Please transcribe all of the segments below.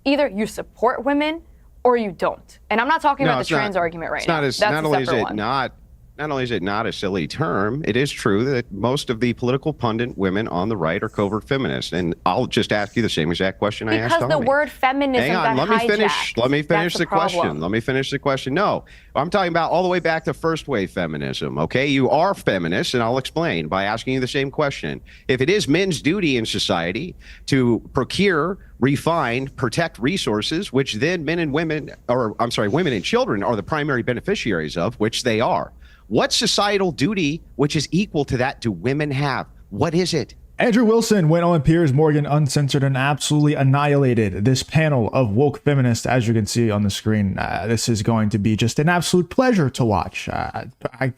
either you support women or you don't. And I'm not talking about the trans argument right now. Not only is it not a silly term, it is true that most of the political pundit women on the right are covert feminists. And I'll just ask you the same exact question I asked Tommy. Because the word feminism got hijacked. Let me finish the question. Let me finish the question. No, I'm talking about all the way back to first wave feminism. Okay, you are feminists, and I'll explain by asking you the same question. If it is men's duty in society to procure, refine, protect resources, which then women and children are the primary beneficiaries of, which they are. What societal duty, which is equal to that, do women have? What is it? Andrew Wilson went on Piers Morgan Uncensored and absolutely annihilated this panel of woke feminists, as you can see on the screen. This is going to be just an absolute pleasure to watch. I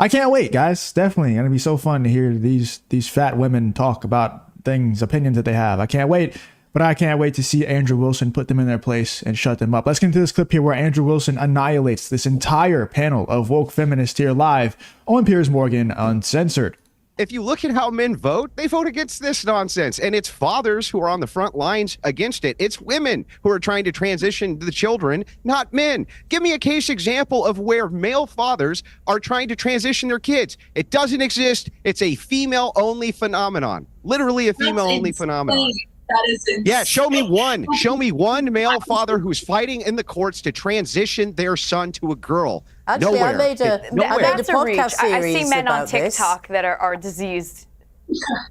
can't wait, guys. Definitely going to be so fun to hear these fat women talk about things, opinions that they have. I can't wait. But I can't wait to see Andrew Wilson put them in their place and shut them up. Let's get into this clip here where Andrew Wilson annihilates this entire panel of woke feminists here live on Piers Morgan Uncensored. If you look at how men vote, they vote against this nonsense. And it's fathers who are on the front lines against it. It's women who are trying to transition the children, not men. Give me a case example of where male fathers are trying to transition their kids. It doesn't exist. It's a female-only phenomenon. Literally a female-only phenomenon. That is insane. Yeah, show me one. Show me one male father who's fighting in the courts to transition their son to a girl. Actually, Nowhere. I made a podcast series I see men on about TikTok that are diseased.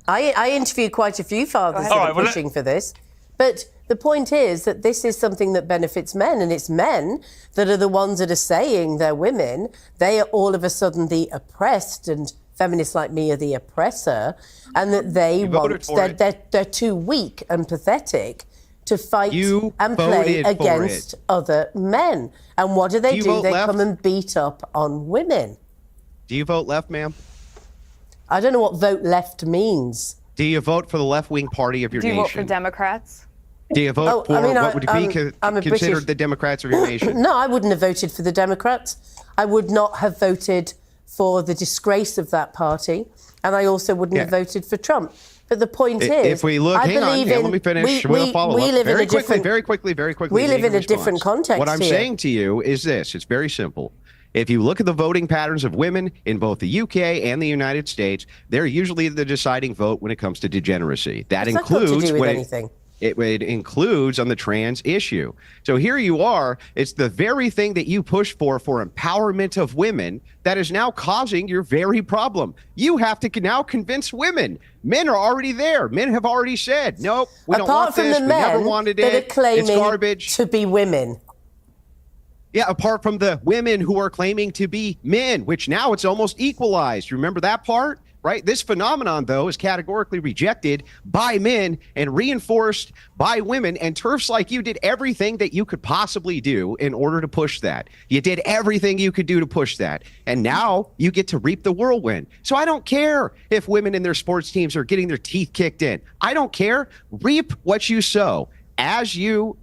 I interviewed quite a few fathers that are pushing for this. But the point is that this is something that benefits men, and it's men that are the ones that are saying they're women. They are all of a sudden the oppressed, and feminists like me are the oppressor, and that they're too weak and pathetic to fight and play against other men. And what do? They come and beat up on women. Do you vote left, ma'am? I don't know what vote left means. Do you vote for the left-wing party of your nation? Do you vote for Democrats? Do you vote for what would be considered the Democrats of your nation? No, I wouldn't have voted for the Democrats. I would not have voted for the disgrace of that party, and I also wouldn't have voted for Trump. But the point is, if we look, let me finish. We'll follow up very quickly. We live in a different context. What I'm saying to you is this: it's very simple. If you look at the voting patterns of women in both the UK and the United States, they're usually the deciding vote when it comes to degeneracy. That includes it includes on the trans issue. So here you are. It's the very thing that you push for empowerment of women that is now causing your very problem. You have to now convince women. Men are already there. Men have already said, nope, we don't want this. We never wanted it. It's garbage. To be women. Yeah, apart from the women who are claiming to be men, which now it's almost equalized. Remember that part? Right? This phenomenon, though, is categorically rejected by men and reinforced by women. And TERFs like you did everything that you could possibly do in order to push that. You did everything you could do to push that. And now you get to reap the whirlwind. So I don't care if women in their sports teams are getting their teeth kicked in. I don't care. Reap what you sow. As you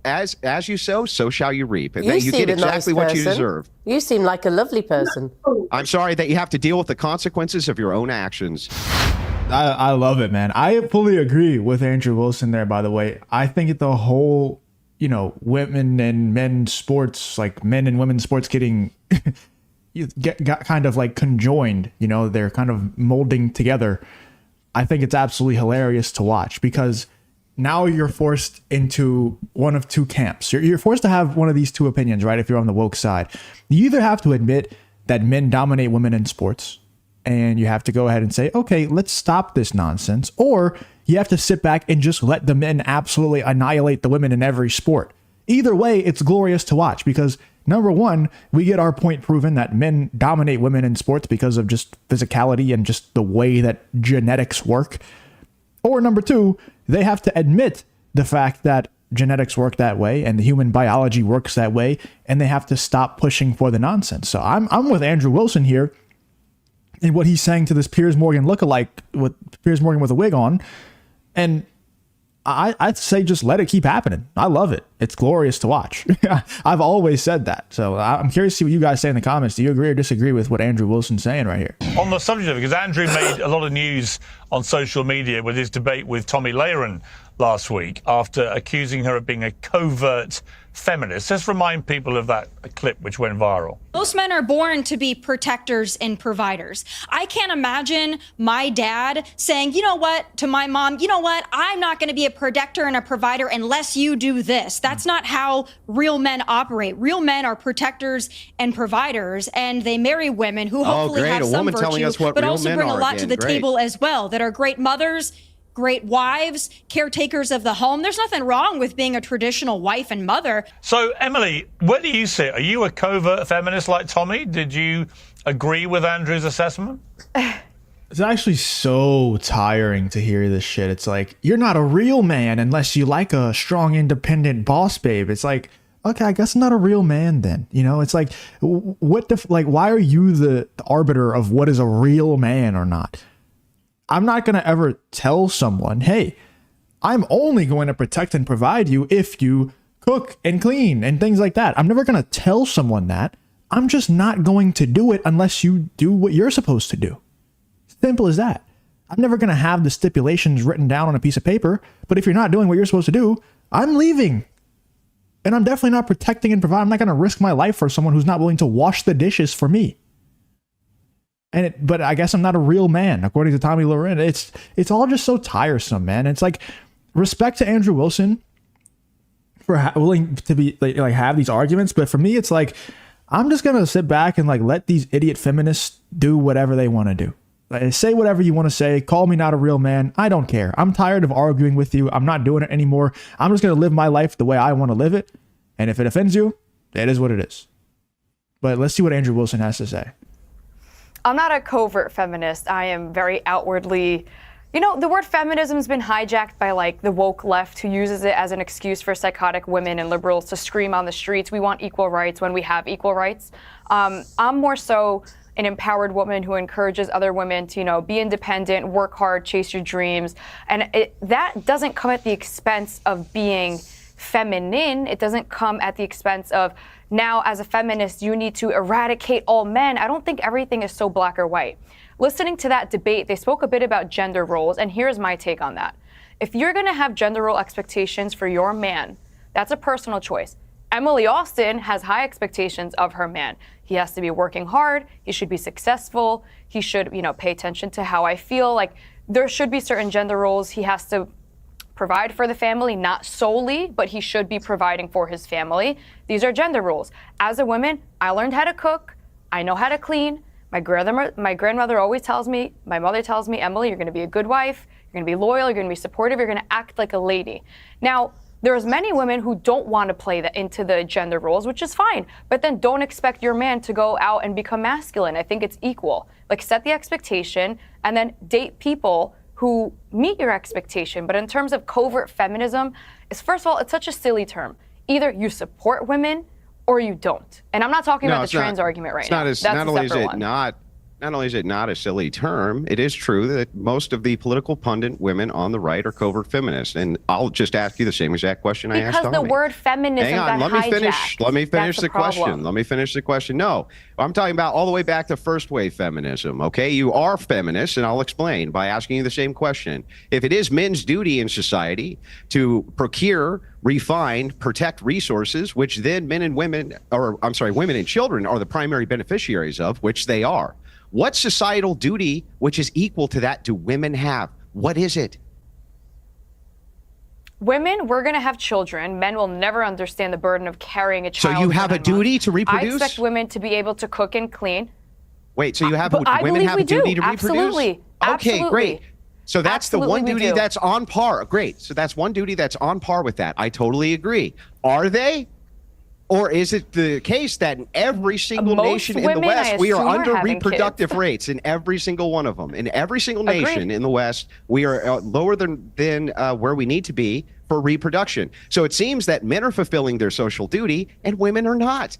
sow, so shall you reap. And you get exactly what you deserve. You seem like a lovely person. I'm sorry that you have to deal with the consequences of your own actions. I love it, man. I fully agree with Andrew Wilson there, by the way. I think the whole, women and men's sports, like men and women's sports getting got kind of like conjoined, they're kind of molding together. I think it's absolutely hilarious to watch because now you're forced into one of two camps. You're forced to have one of these two opinions, right? If you're on the woke side, you either have to admit that men dominate women in sports and you have to go ahead and say, okay, let's stop this nonsense. Or you have to sit back and just let the men absolutely annihilate the women in every sport. Either way, it's glorious to watch because number one, we get our point proven that men dominate women in sports because of just physicality and just the way that genetics work. Or number two, they have to admit the fact that genetics work that way and the human biology works that way, and they have to stop pushing for the nonsense. So I'm with Andrew Wilson here in what he's saying to this Piers Morgan lookalike with Piers Morgan with a wig on. And I'd say just let it keep happening. I love it. It's glorious to watch. I've always said that. So I'm curious to see what you guys say in the comments. Do you agree or disagree with what Andrew Wilson's saying right here? On the subject of it, because Andrew made a lot of news on social media with his debate with Tommy Lahren last week after accusing her of being a covert feminist. Let's remind people of that clip which went viral. Most men are born to be protectors and providers. I can't imagine my dad saying, you know what, to my mom, you know what, I'm not going to be a protector and a provider unless you do this. That's not how real men operate. Real men are protectors and providers, and they marry women who hopefully have some virtue, but also bring a lot to the table as well, that are great mothers, great wives, caretakers of the home. There's nothing wrong with being a traditional wife and mother. So, Emily, where do you sit? Are you a covert feminist like Tommy? Did you agree with Andrew's assessment? It's actually so tiring to hear this shit. It's like, you're not a real man unless you like a strong, independent boss babe. It's like, okay, I guess I'm not a real man then. You know, it's like, why are you the arbiter of what is a real man or not? I'm not going to ever tell someone, hey, I'm only going to protect and provide you if you cook and clean and things like that. I'm never going to tell someone that. I'm just not going to do it unless you do what you're supposed to do. Simple as that. I'm never going to have the stipulations written down on a piece of paper, but if you're not doing what you're supposed to do, I'm leaving. And I'm definitely not protecting and providing. I'm not going to risk my life for someone who's not willing to wash the dishes for me. But I guess I'm not a real man, according to Tommy Loren. It's all just so tiresome, man. It's like, respect to Andrew Wilson for willing to be like have these arguments, but for me, it's like, I'm just gonna sit back and like let these idiot feminists do whatever they want to do. Like, say whatever you want to say. Call me not a real man. I don't care. I'm tired of arguing with you. I'm not doing it anymore. I'm just gonna live my life the way I want to live it. And if it offends you, it is what it is. But let's see what Andrew Wilson has to say. I'm not a covert feminist. I am very outwardly, the word feminism has been hijacked by like the woke left, who uses it as an excuse for psychotic women and liberals to scream on the streets, we want equal rights when we have equal rights. I'm more so an empowered woman who encourages other women to, be independent, work hard, chase your dreams. And that doesn't come at the expense of being feminine. It doesn't come at the expense of, now, as a feminist, you need to eradicate all men. I don't think everything is so black or white. Listening to that debate, they spoke a bit about gender roles, and here's my take on that. If you're going to have gender role expectations for your man, that's a personal choice. Emily Austin has high expectations of her man. He has to be working hard. He should be successful. He should, pay attention to how I feel. Like, there should be certain gender roles. He has to provide for the family, not solely, but he should be providing for his family. These are gender roles. As a woman, I learned how to cook. I know how to clean. My grandmother always tells me, my mother tells me, Emily, you're going to be a good wife. You're going to be loyal. You're going to be supportive. You're going to act like a lady. Now, there's many women who don't want to play into the gender roles, which is fine. But then don't expect your man to go out and become masculine. I think it's equal. Like, set the expectation and then date people who meet your expectation. But in terms of covert feminism, first of all, it's such a silly term. Either you support women or you don't. And I'm not talking about the trans argument right now. Not only is it not a silly term, it is true that most of the political pundit women on the right are covert feminists. And I'll just ask you the same exact question I asked Tommy. Because the word feminism got hijacked. Let me finish the question. Let me finish the question. No, I'm talking about all the way back to first wave feminism. Okay, you are feminists, and I'll explain by asking you the same question. If it is men's duty in society to procure, refine, protect resources, which then women and children are the primary beneficiaries of, which they are. What societal duty, which is equal to that, do women have? What is it? Women, we're going to have children. Men will never understand the burden of carrying a child. So you have a duty to reproduce? I expect women to be able to cook and clean. Wait, so you have women have a duty to reproduce? Absolutely. Okay, great. So that's the one duty that's on par. Great. So that's one duty that's on par with that. I totally agree. Are they? Or is it the case that in every single nation in the West, we are under reproductive rates in every single one of them? In every single nation in the West, we are lower than where we need to be for reproduction. So it seems that men are fulfilling their social duty and women are not.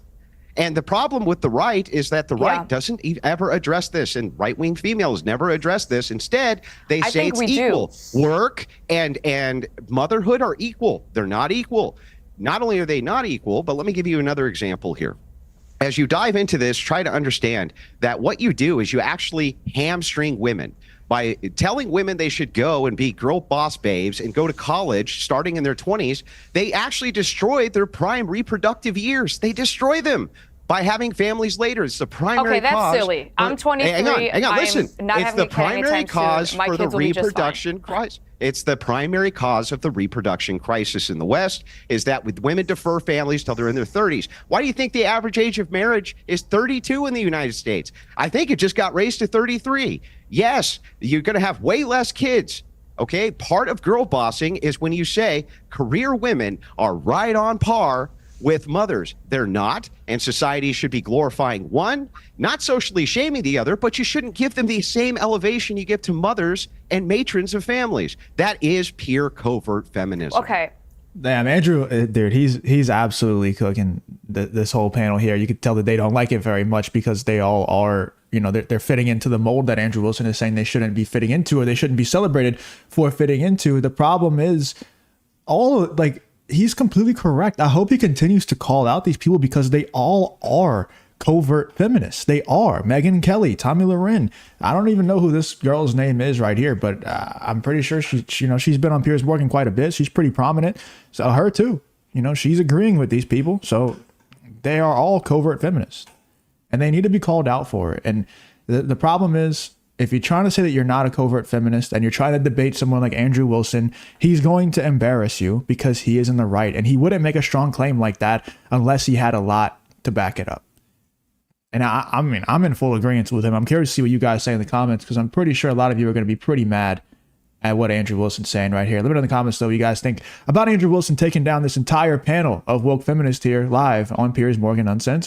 And the problem with the right is that the right doesn't ever address this, and right-wing females never address this. Instead, they say it's equal. Work and motherhood are equal. They're not equal. Not only are they not equal, but let me give you another example here. As you dive into this, try to understand that what you do is you actually hamstring women by telling women they should go and be girl boss babes and go to college starting in their 20s. They actually destroyed their prime reproductive years. They destroy them by having families later. It's the primary Okay, that's cause. silly. I'm 23. Hang on, listen. Not It's having the a kid anytime primary soon. cause My for the kids will be just fine. reproduction crisis. It's the primary cause of the reproduction crisis in the West, is that with women defer families till they're in their 30s. Why do you think the average age of marriage is 32 in the United States? I think it just got raised to 33. Yes, you're going to have way less kids. Okay, part of girl bossing is when you say career women are right on par with mothers. They're not, and society should be glorifying one, not socially shaming the other, but you shouldn't give them the same elevation you give to mothers and matrons of families. That is pure covert feminism. Okay. Damn, Andrew, dude, he's absolutely cooking this whole panel here. You could tell that they don't like it very much because they all are, you know, they're fitting into the mold that Andrew Wilson is saying they shouldn't be fitting into, or they shouldn't be celebrated for fitting into. The problem is he's completely correct. I hope he continues to call out these people because they all are covert feminists. They are. Megyn Kelly, Tommy Loren. I don't even know who this girl's name is right here, but I'm pretty sure she's been on Piers Morgan quite a bit. She's pretty prominent. So her too. You know, she's agreeing with these people. So they are all covert feminists, and they need to be called out for it. And the problem is, if you're trying to say that you're not a covert feminist and you're trying to debate someone like Andrew Wilson, he's going to embarrass you because he is in the right. And he wouldn't make a strong claim like that unless he had a lot to back it up. And I mean, I'm in full agreement with him. I'm curious to see what you guys say in the comments, because I'm pretty sure a lot of you are going to be pretty mad at what Andrew Wilson's saying right here. Let me know in the comments, though, what you guys think about Andrew Wilson taking down this entire panel of woke feminists here live on Piers Morgan Uncensored.